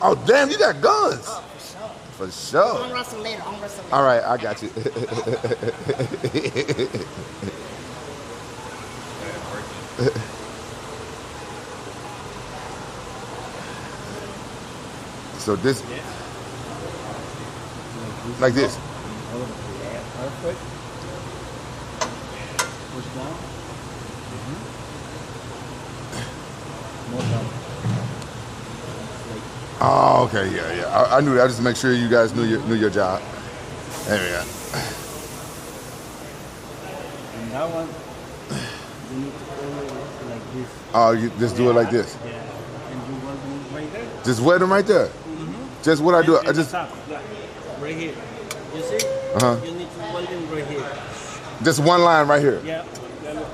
Oh, damn, you got guns. Oh, for sure. For sure. I'm wrestling later. I'm wrestling later. All right, I got you. So this, like this. Perfect. Push down. More down. Oh, okay, yeah. I knew that. I just to make sure you guys knew your job. There we go. And that one, you need to follow it like this. Oh, you just do it like this. Yeah. And you weld them right there. Just wet them right there. Just what I do. I just Top, yeah. Right here. You see? You need to weld them right here. just one line right here. Yeah.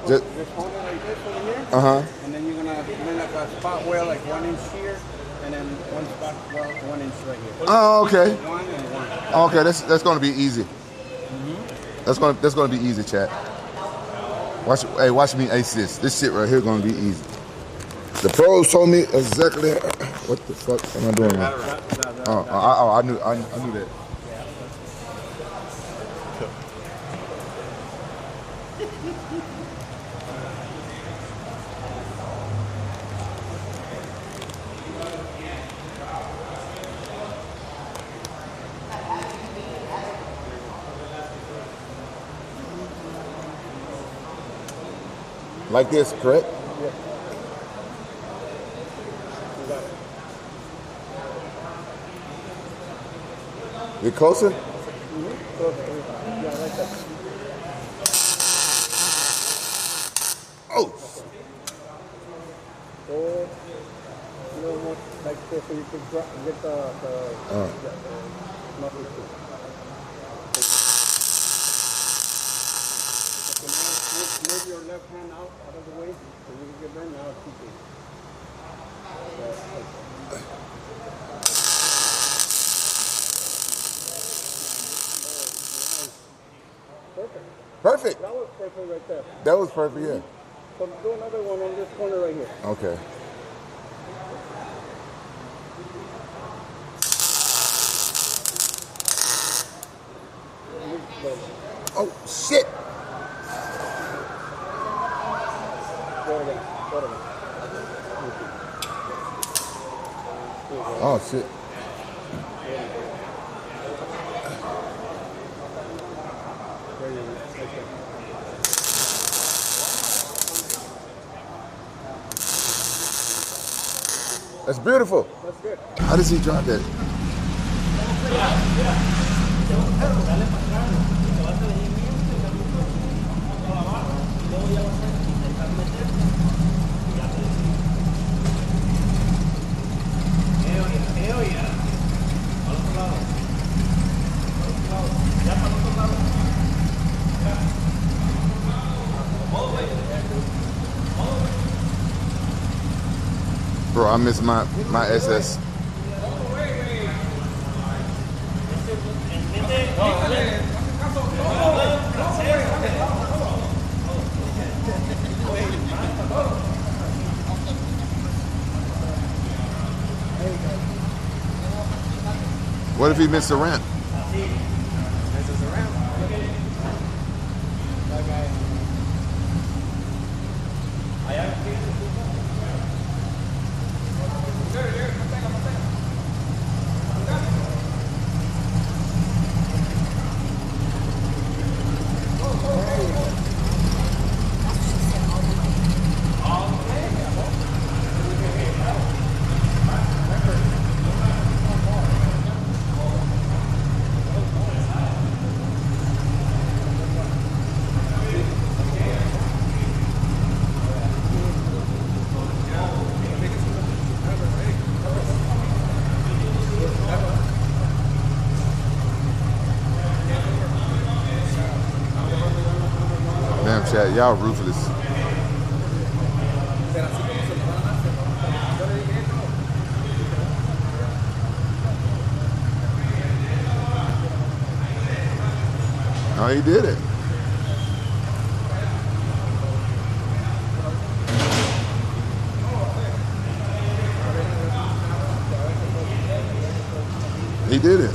Just, Just hold it like this over here. uh-huh. And then you're gonna make like a spot weld, like 1 inch here, and then one spot weld, 1 inch right here. Oh, okay. One and one. Okay, that's gonna be easy. That's gonna be easy, chat. Watch me ace this. This shit right here gonna be easy. The pros told me exactly what the fuck am I doing wrong? I knew that. Like this, correct? Yeah. You got it. Get closer? Yeah, like that. Oh! Go a little more like this so you can get the muffler too. Okay, now move your left hand out of the way so you can get there. Now keep it. Perfect. Perfect. That was perfect right there. That was perfect, yeah. So do another one on this corner right here. Okay. Oh, shit! Go again. Go again. Oh, shit. That's beautiful. That's good. How does he drop that? Bro, I miss my SS. What if he missed the ramp? Damn, chat, y'all ruthless. Oh, he did it. He did it.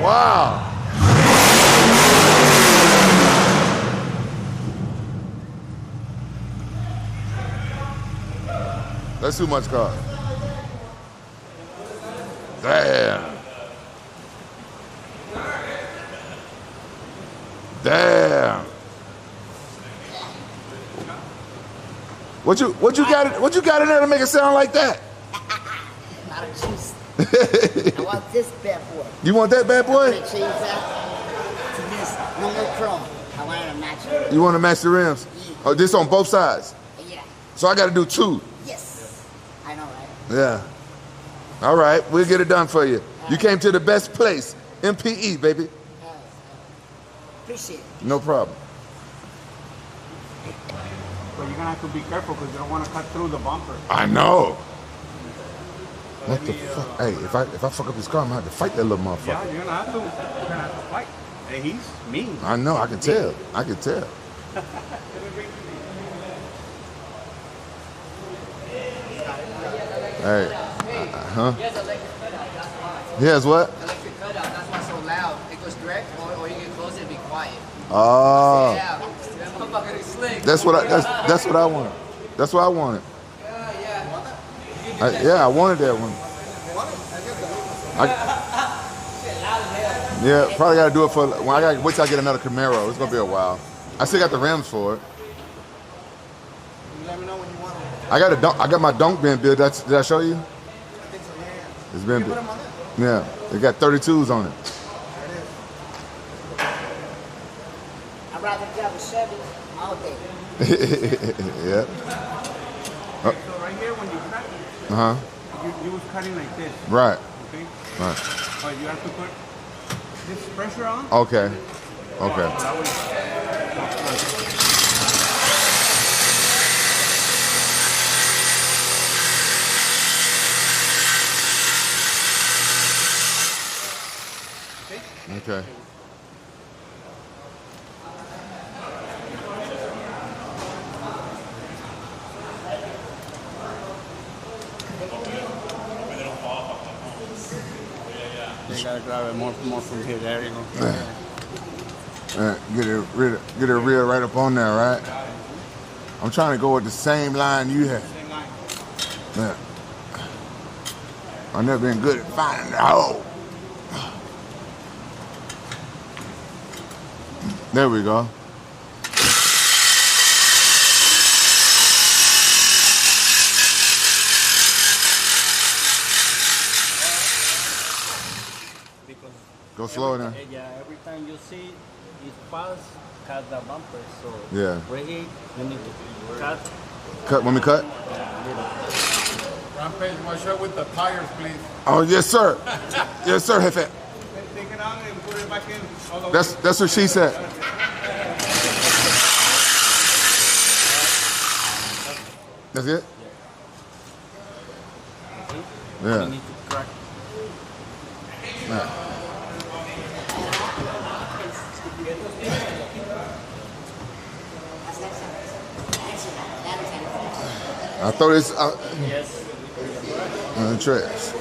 Wow. That's too much car. Damn. Damn. What you got in there to make it sound like that? A lot of juice. I want this bad boy. You want that bad I boy? want to change that to this. No more chrome. I want it to match it. You want to match the rims? Yeah. Oh, this on both sides. Yeah. So I got to do 2. Yes. I know, right? Yeah. All right, we'll get it done for you. You came to the best place, MPE, baby. Appreciate it. No problem. But you're gonna have to be careful because you don't want to cut through the bumper. I know. What the fuck? Hey, if I fuck up this car, I'm gonna have to fight that little motherfucker. Yeah, you're gonna have to. You're gonna have to fight. And he's mean. I know. I can tell. I can tell. Hey. Huh? He has electric cutout, that's why. He has what? Electric cutout, that's why it's so loud. It goes direct, or you can close it and be quiet. Oh. Yeah, that motherfucker is slick. That's what I wanted. That's what I wanted. Yeah. I wanted that one. Yeah, probably got to do it for. Well, I got to wait till I get another Camaro. It's gonna be a while. I still got the rims for it. You let me know when you want them. I got my dunk bin built. Did I show you? I think so, yeah. It's been You put built. them on there. Yeah, it got 32s on it. There it is. I'd rather drive a Chevy all day. Yeah. So right here, when you cut, Uh huh. you was cutting like this, Right. okay? Right. But you have to put this pressure on. Okay. Okay. That way. Okay. You gotta grab it more from here. There you go. Get a reel right up on there, right? I'm trying to go with the same line you had. Same line. Yeah. I've never been good at finding the hole. There we go. Because Go slower now. yeah, every time you see it pass, cut the bumper. So Yeah. right here, you need to cut. Cut when we cut? Rampage, watch out with the tires, please. Oh yes, sir. Yes, sir, Jefe. Take it out and put it back in. All the way. That's what she said. That's it? You Yeah. need to crack. Yeah. I throw this out Yes. in the trash.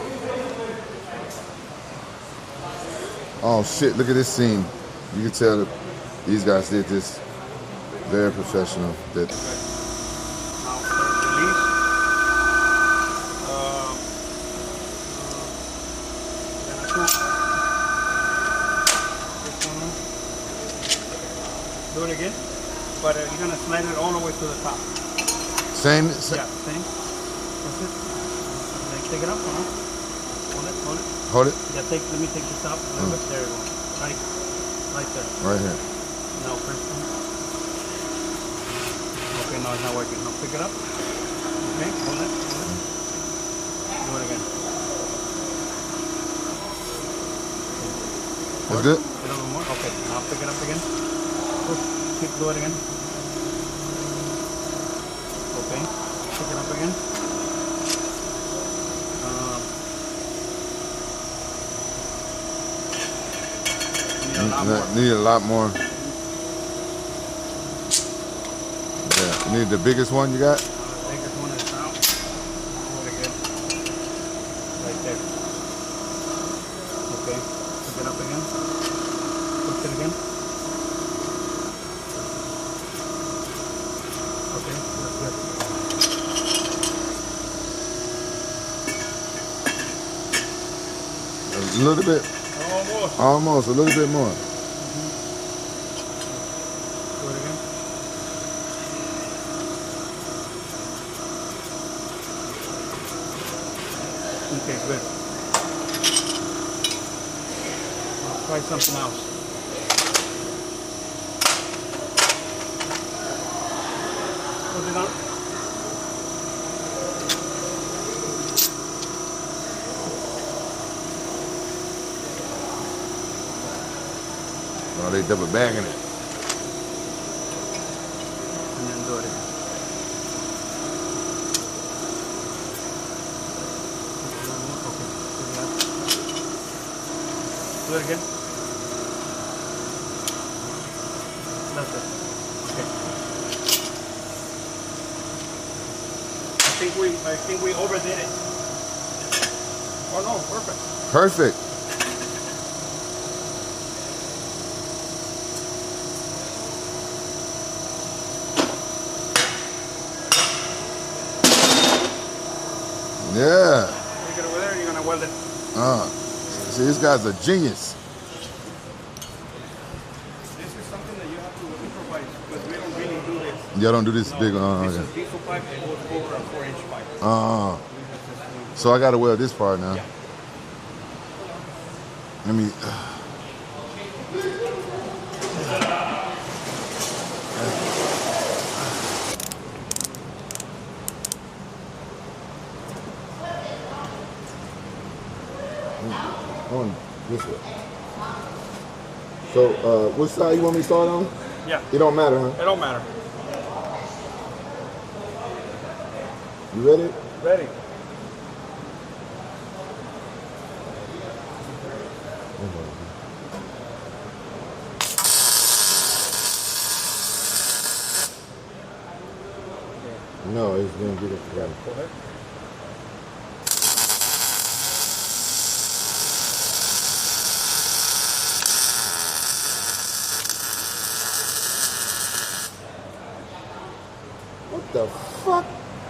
Oh shit, look at this scene. You can tell that these guys did this very professional. That Now start release. Gonna cook this one. Do it again, but you're gonna slide it all the way to the top. same. Yeah, same. That's it. Like, take it up, huh? Hold it, hold it. Hold it Yeah, let me take this up. There you go. Right there. right here. Now press it. Okay, no, it's not working. Now pick it up. Okay, hold it, hold it. Do it again. That's good. A little more. Okay, now pick it up again. Push. Do it again. Okay, pick it up again. Need a lot more. Yeah, you need the biggest one you got? A little bit. Almost. Almost. A little bit more. Do it again. Okay, good. Let's try something else. Put it on. Oh, they double bagging it. And then do it again. Okay. Do it again. That's it. Okay. I think we overdid it. Oh no, perfect. Perfect. Yeah. Take it over there and you're gonna weld it. See, this guy's a genius. This is something that you have to improvise because we don't really do this. Y'all don't do this big. This Okay. is diesel pipe that goes over a 4-inch pipe. So I gotta weld this part now. Yeah. Let me. On this way. So, which side you want me to start on? Yeah. It don't matter, huh? It don't matter. You ready? Ready. No, it's gonna get it. Go ahead. What the fuck?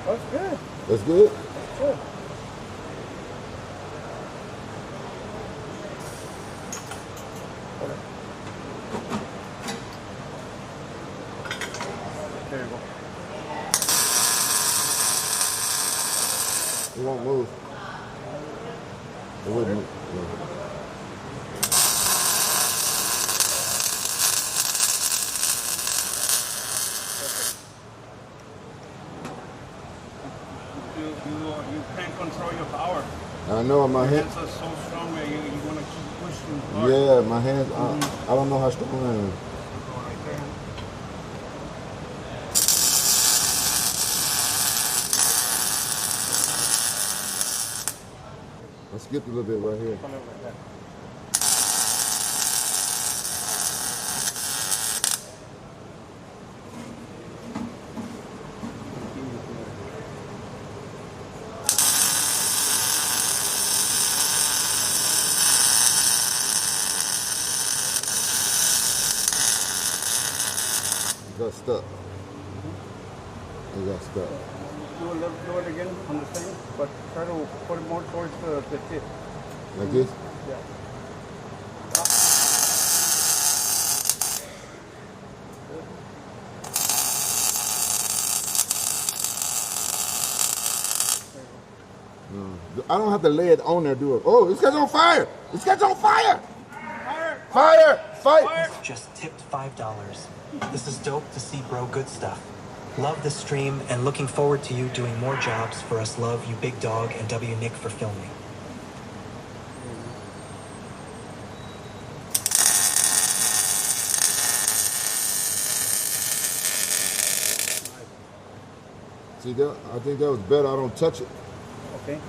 That's good. That's good? Good. There you go. It won't move. It wouldn't move. No. You can't control your power. I know my Your hand. hands are so strong that you want to keep pushing hard. Yeah, my hands. I don't know how strong I am. Right there. I skipped a little bit right here. Come over like that. It got stuck. It got stuck. Do it again on the same, but try to put it more towards the tip. Like this? Yeah. No. I don't have to lay it on there, do it. Oh, this guy's on fire! This guy's on fire! Fire! Fight! Just tipped $5. This is dope to see, bro. Good stuff. Love the stream and looking forward to you doing more jobs for us. Love you, Big Dog, and W Nick for filming. See that? I think that was better. I don't touch it. Okay.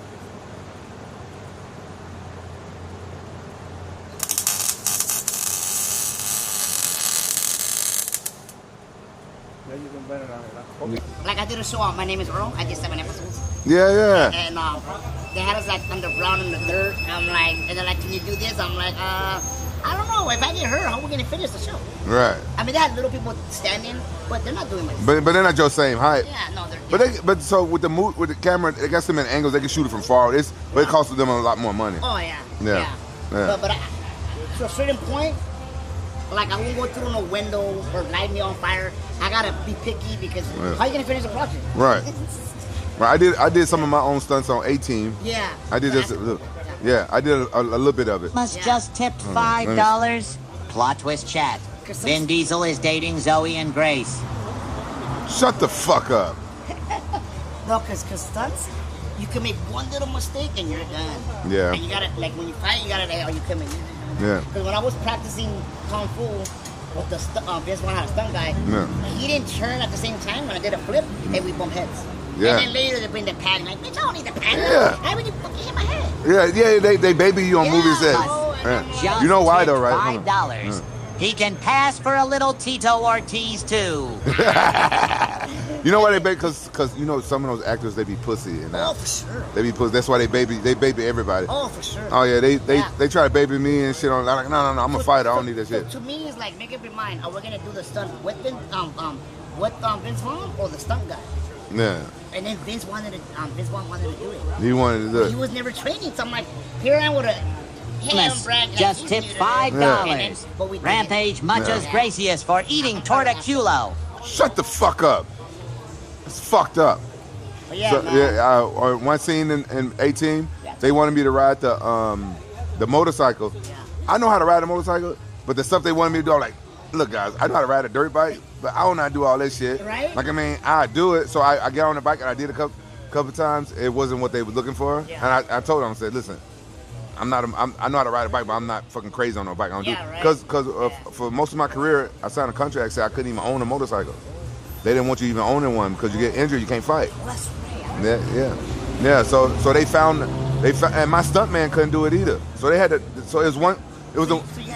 Yeah, you can better on it. Huh? Okay. Like I did a show on My Name is Earl. I did 7 episodes. Yeah, yeah. And they had us like underground in the dirt. I'm like, and they're like, can you do this? I'm like, I don't know. If I get hurt, how are we gonna finish the show? Right. I mean, they had little people standing, but they're not doing much. But they're not your same height. Yeah, no, they're. But so with the camera, they got some angles they can shoot it from far. But it costs them a lot more money. Oh yeah. Yeah. Yeah. But to a certain point, like I won't go through no window or light me on fire. I gotta be picky because how you gonna finish the project? Right. Right. I did some of my own stunts on A-Team. Yeah. I did this. Yeah, I did a little bit of it. Must Yeah. just tipped $5. Plot twist chat. 'Cause Vin Diesel is dating Zoe and Grace. Shut the fuck up. No, cause stunts, you can make one little mistake and you're done. Yeah. And you gotta like when you fight, you gotta like, oh, you come in. Yeah. Because when I was practicing kung fu with the this one had a stunt guy, Yeah. he didn't turn at the same time when I did a flip, and we bump heads. Yeah. And then later they bring the padding. Like, bitch, I don't need the padding. Yeah. Why would you fucking hit my head? Yeah, they baby you on Yeah. movies that. Oh, and I'm like- Just You know why tipped though, right? $5. He can pass for a little Tito Ortiz too. You know why they baby? Cause you know some of those actors they be pussy and now. Oh, for sure. They be pussy. That's why they baby everybody. Oh, for sure. Oh yeah, they Yeah. try to baby me and shit on. I'm like no, I'm a fighter. I don't need that shit. To me, it's like make up your mind. Are we gonna do the stunt with Vince Vaughn or the stunt guy? Yeah, And then Vince wanted to do it. he wanted to do He it. was never training, so I'm like, here I am with a Must brag. just tipped $5. And then- but we did it. Rampage muchas gracias for eating tortaculo. Shut the fuck up. It's fucked up. But yeah, So, man. one scene in 18, Yeah. they wanted me to ride the motorcycle. Yeah. I know how to ride a motorcycle, but the stuff they wanted me to do, I'm like, look guys, I know how to ride a dirt bike, but I don't know how to do all that shit. Right. Like I mean, I do it. So I get on the bike and I did a couple times. It wasn't what they were looking for, Yeah. and I told them, I said, listen, I know how to ride a bike, but I'm not fucking crazy on no bike. I don't Yeah, do right. because for most of my career, I signed a contract saying I couldn't even own a motorcycle. They didn't want you even owning one because you get injured, you can't fight. Well, that's right. Yeah. So they found, and my stuntman couldn't do it either. So they had to. So it was one. It was a. So you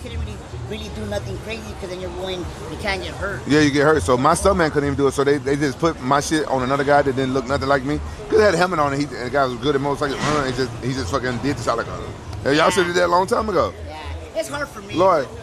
couldn't really do nothing crazy because then you can't get hurt. Yeah, you get hurt. So my stuntman couldn't even do it. So they just put my shit on another guy that didn't look nothing like me. Cause they had a helmet on, and the guy was good at motorcycles. He just fucking did the shot like, y'all should have did that a long time ago. Yeah, it's hard for me. Lord.